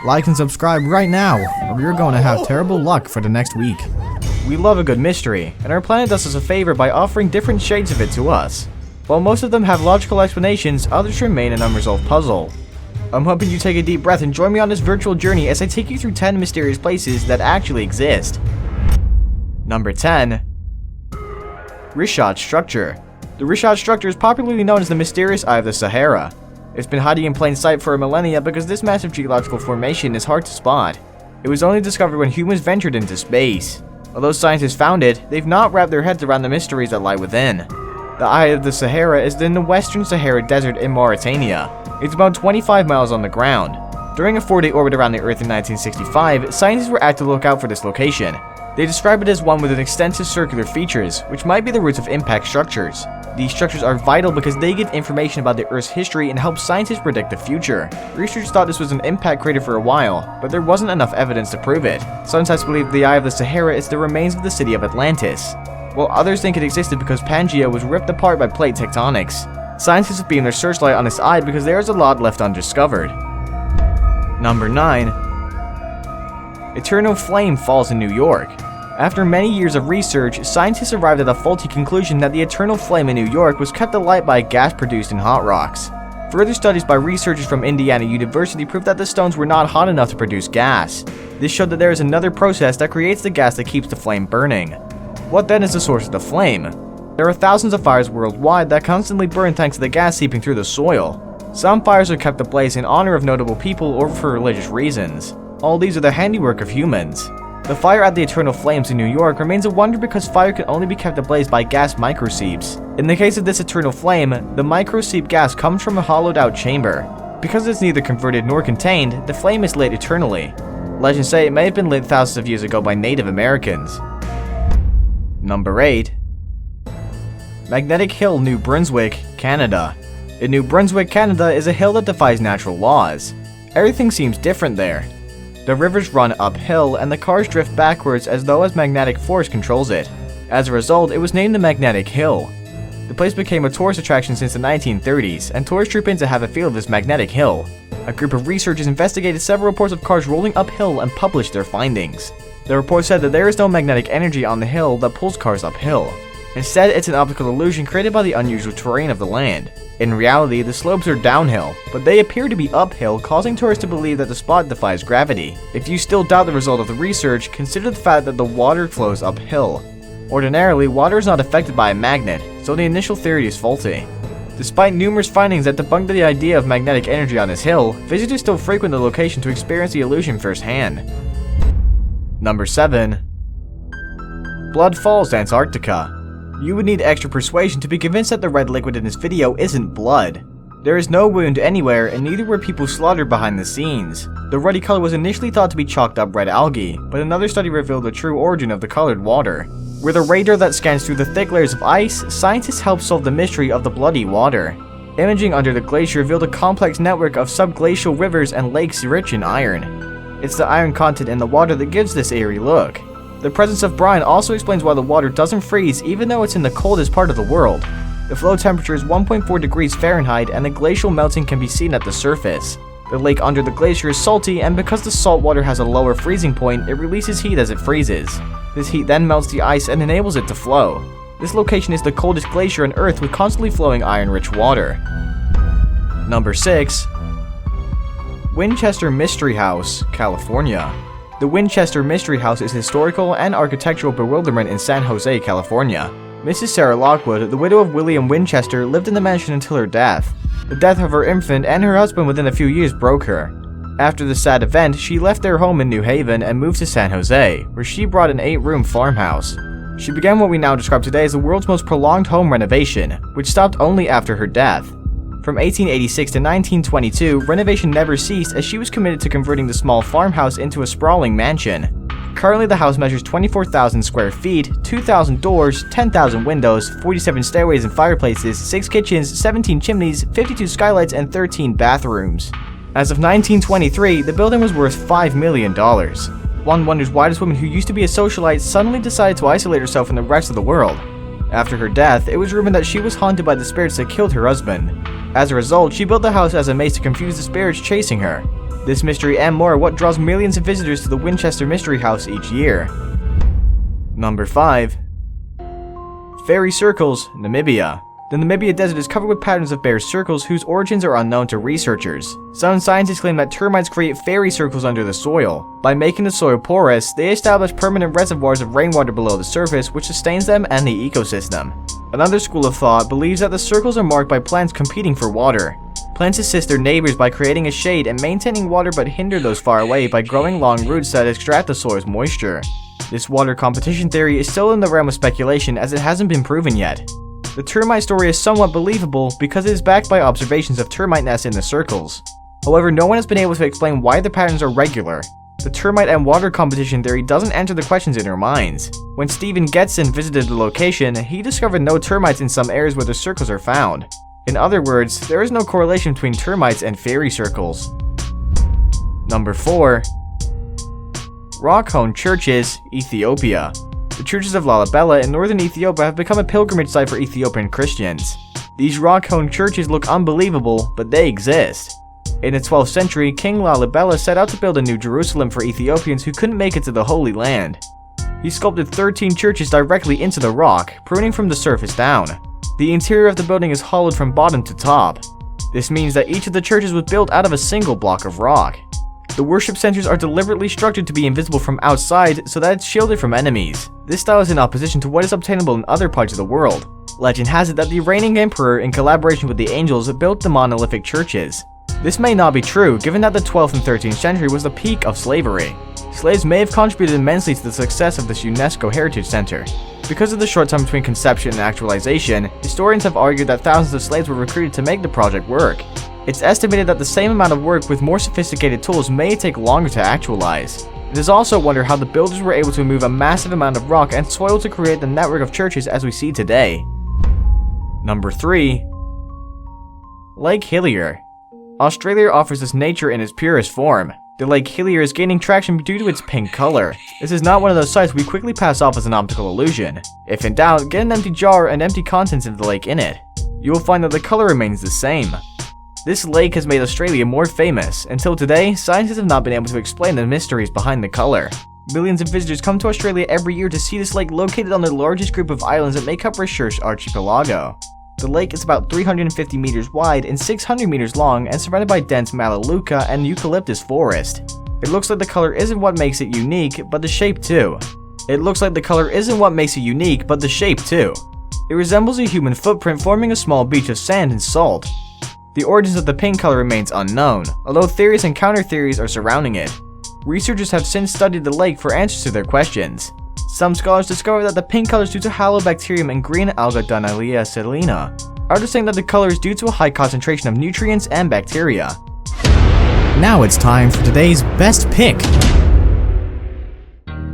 Like and subscribe right now, or you're going to have terrible luck for the next week. We love a good mystery, and our planet does us a favor by offering different shades of it to us. While most of them have logical explanations, others remain an unresolved puzzle. I'm hoping you take a deep breath and join me on this virtual journey as I take you through 10 mysterious places that actually exist. Number 10. Richat structure. The Richat structure is popularly known as the mysterious Eye of the Sahara. It's been hiding in plain sight for a millennia because this massive geological formation is hard to spot. It was only discovered when humans ventured into space. Although scientists found it, they've not wrapped their heads around the mysteries that lie within. The Eye of the Sahara is in the western Sahara Desert in Mauritania. It's about 25 miles on the ground. During a 4-day orbit around the Earth in 1965, scientists were asked to look out for this location. They describe it as one with an extensive circular features, which might be the roots of impact structures. These structures are vital because they give information about the Earth's history and help scientists predict the future. Researchers thought this was an impact crater for a while, but there wasn't enough evidence to prove it. Some scientists believe the Eye of the Sahara is the remains of the city of Atlantis, while others think it existed because Pangaea was ripped apart by plate tectonics. Scientists have beamed their searchlight on this eye because there is a lot left undiscovered. Number 9. Eternal flame falls in New York. After many years of research, scientists arrived at a faulty conclusion that the eternal flame in New York was kept alight by a gas produced in hot rocks. Further studies by researchers from Indiana University proved that the stones were not hot enough to produce gas. This showed that there is another process that creates the gas that keeps the flame burning. What then is the source of the flame? There are thousands of fires worldwide that constantly burn thanks to the gas seeping through the soil. Some fires are kept ablaze in honor of notable people or for religious reasons. All these are the handiwork of humans. The fire at the Eternal Flames in New York remains a wonder because fire can only be kept ablaze by gas microseeps. In the case of this eternal flame, the microseep gas comes from a hollowed-out chamber. Because it's neither converted nor contained, the flame is lit eternally. Legends say it may have been lit thousands of years ago by Native Americans. Number 8. Magnetic Hill, New Brunswick, Canada. In New Brunswick, Canada is a hill that defies natural laws. Everything seems different there. The rivers run uphill and the cars drift backwards as though a magnetic force controls it. As a result, it was named the Magnetic Hill. The place became a tourist attraction since the 1930s, and tourists troop in to have a feel of this magnetic hill. A group of researchers investigated several reports of cars rolling uphill and published their findings. The report said that there is no magnetic energy on the hill that pulls cars uphill. Instead, it's an optical illusion created by the unusual terrain of the land. In reality, the slopes are downhill, but they appear to be uphill, causing tourists to believe that the spot defies gravity. If you still doubt the result of the research, consider the fact that the water flows uphill. Ordinarily, water is not affected by a magnet, so the initial theory is faulty. Despite numerous findings that debunk the idea of magnetic energy on this hill, visitors still frequent the location to experience the illusion firsthand. Number 7. Blood Falls, Antarctica. You would need extra persuasion to be convinced that the red liquid in this video isn't blood. There is no wound anywhere, and neither were people slaughtered behind the scenes. The ruddy color was initially thought to be chalked up red algae, but another study revealed the true origin of the colored water. With a radar that scans through the thick layers of ice, scientists helped solve the mystery of the bloody water. Imaging under the glacier revealed a complex network of subglacial rivers and lakes rich in iron. It's the iron content in the water that gives this eerie look. The presence of brine also explains why the water doesn't freeze even though it's in the coldest part of the world. The flow temperature is 1.4 degrees Fahrenheit and the glacial melting can be seen at the surface. The lake under the glacier is salty, and because the salt water has a lower freezing point, it releases heat as it freezes. This heat then melts the ice and enables it to flow. This location is the coldest glacier on Earth with constantly flowing iron-rich water. Number 6. Winchester Mystery House, California. The Winchester Mystery House is historical and architectural bewilderment in San Jose, California. Mrs. Sarah Lockwood, the widow of William Winchester, lived in the mansion until her death. The death of her infant and her husband within a few years broke her. After the sad event, she left their home in New Haven and moved to San Jose, where she bought an 8-room farmhouse. She began what we now describe today as the world's most prolonged home renovation, which stopped only after her death. From 1886 to 1922, renovation never ceased as she was committed to converting the small farmhouse into a sprawling mansion. Currently, the house measures 24,000 square feet, 2,000 doors, 10,000 windows, 47 stairways and fireplaces, 6 kitchens, 17 chimneys, 52 skylights, and 13 bathrooms. As of 1923, the building was worth $5 million. One wonders why this woman who used to be a socialite suddenly decided to isolate herself from the rest of the world. After her death, it was rumored that she was haunted by the spirits that killed her husband. As a result, she built the house as a maze to confuse the spirits chasing her. This mystery and more are what draws millions of visitors to the Winchester Mystery House each year. Number 5. Fairy Circles, Namibia. The Namibia Desert is covered with patterns of bare circles whose origins are unknown to researchers. Some scientists claim that termites create fairy circles under the soil. By making the soil porous, they establish permanent reservoirs of rainwater below the surface, which sustains them and the ecosystem. Another school of thought believes that the circles are marked by plants competing for water. Plants assist their neighbors by creating a shade and maintaining water, but hinder those far away by growing long roots that extract the soil's moisture. This water competition theory is still in the realm of speculation, as it hasn't been proven yet. The termite story is somewhat believable because it is backed by observations of termite nests in the circles. However, no one has been able to explain why the patterns are regular. The termite and water competition theory doesn't answer the questions in our minds. When Stephen Getson visited the location, he discovered no termites in some areas where the circles are found. In other words, there is no correlation between termites and fairy circles. Number 4. Rock-hewn churches, Ethiopia. The churches of Lalibela in northern Ethiopia have become a pilgrimage site for Ethiopian Christians. These rock-hewn churches look unbelievable, but they exist. In the 12th century, King Lalibela set out to build a new Jerusalem for Ethiopians who couldn't make it to the Holy Land. He sculpted 13 churches directly into the rock, pruning from the surface down. The interior of the building is hollowed from bottom to top. This means that each of the churches was built out of a single block of rock. The worship centers are deliberately structured to be invisible from outside so that it's shielded from enemies. This style is in opposition to what is obtainable in other parts of the world. Legend has it that the reigning emperor, in collaboration with the angels, built the monolithic churches. This may not be true, given that the 12th and 13th century was the peak of slavery. Slaves may have contributed immensely to the success of this UNESCO Heritage Center. Because of the short time between conception and actualization, historians have argued that thousands of slaves were recruited to make the project work. It's estimated that the same amount of work with more sophisticated tools may take longer to actualize. It is also a wonder how the builders were able to move a massive amount of rock and soil to create the network of churches as we see today. Number 3. Lake Hillier. Australia offers us nature in its purest form. The Lake Hillier is gaining traction due to its pink color. This is not one of those sites we quickly pass off as an optical illusion. If in doubt, get an empty jar and empty contents of the lake in it. You will find that the color remains the same. This lake has made Australia more famous. Until today, scientists have not been able to explain the mysteries behind the color. Millions of visitors come to Australia every year to see this lake located on the largest group of islands that make up Richat archipelago. The lake is about 350 meters wide and 600 meters long and surrounded by dense melaleuca and eucalyptus forest. It looks like the color isn't what makes it unique, but the shape too. It resembles a human footprint forming a small beach of sand and salt. The origins of the pink color remains unknown, although theories and counter-theories are surrounding it. Researchers have since studied the lake for answers to their questions. Some scholars discovered that the pink color is due to halobacterium and green alga Dunaliella selena. Others think that the color is due to a high concentration of nutrients and bacteria. Now it's time for today's best pick.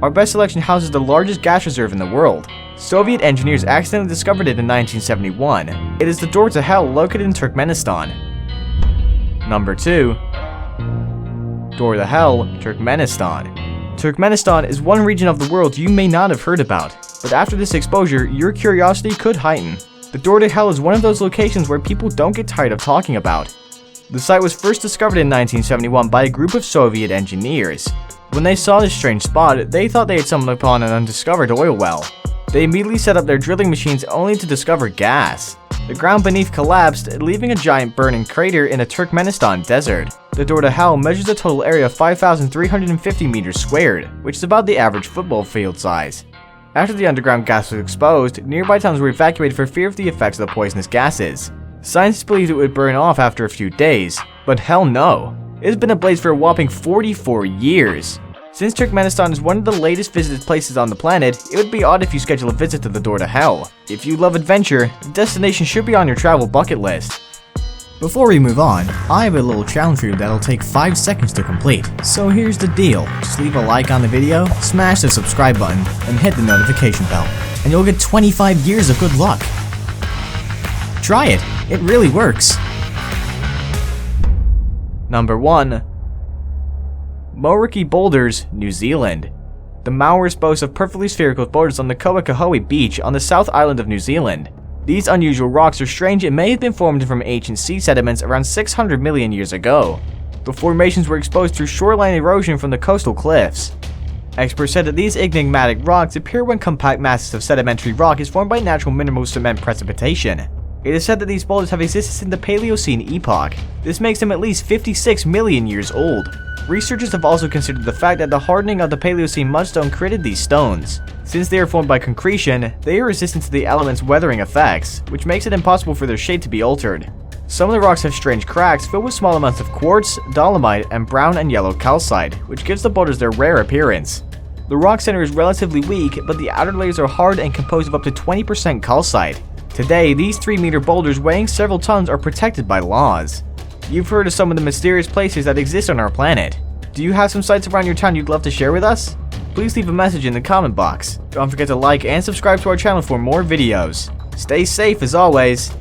Our best selection houses the largest gas reserve in the world. Soviet engineers accidentally discovered it in 1971. It is the door to hell located in Turkmenistan. Number 2. Door to Hell, Turkmenistan. Turkmenistan is one region of the world you may not have heard about, but after this exposure, your curiosity could heighten. The Door to Hell is one of those locations where people don't get tired of talking about. The site was first discovered in 1971 by a group of Soviet engineers. When they saw this strange spot, they thought they had stumbled upon an undiscovered oil well. They immediately set up their drilling machines only to discover gas. The ground beneath collapsed, leaving a giant burning crater in the Turkmenistan desert. The Door to Hell measures a total area of 5,350 meters squared, which is about the average football field size. After the underground gas was exposed, nearby towns were evacuated for fear of the effects of the poisonous gases. Scientists believed it would burn off after a few days, but hell no. It has been ablaze for a whopping 44 years. Since Turkmenistan is one of the latest visited places on the planet, it would be odd if you schedule a visit to the Door to Hell. If you love adventure, the destination should be on your travel bucket list. Before we move on, I have a little challenge for you that'll take 5 seconds to complete. So here's the deal, just leave a like on the video, smash the subscribe button, and hit the notification bell, and you'll get 25 years of good luck. Try it, it really works. Number 1. Mauritania Boulders, New Zealand. The Maoris boast of perfectly spherical boulders on the Koakahoe Beach on the South Island of New Zealand. These unusual rocks are strange and may have been formed from ancient sea sediments around 600 million years ago. The formations were exposed through shoreline erosion from the coastal cliffs. Experts said that these enigmatic rocks appear when compact masses of sedimentary rock is formed by natural mineral cement precipitation. It is said that these boulders have existed since the Paleocene epoch. This makes them at least 56 million years old. Researchers have also considered the fact that the hardening of the Paleocene mudstone created these stones. Since they are formed by concretion, they are resistant to the element's weathering effects, which makes it impossible for their shape to be altered. Some of the rocks have strange cracks filled with small amounts of quartz, dolomite, and brown and yellow calcite, which gives the boulders their rare appearance. The rock center is relatively weak, but the outer layers are hard and composed of up to 20% calcite. Today, these 3-meter boulders weighing several tons are protected by laws. You've heard of some of the mysterious places that exist on our planet. Do you have some sites around your town you'd love to share with us? Please leave a message in the comment box. Don't forget to like and subscribe to our channel for more videos. Stay safe as always.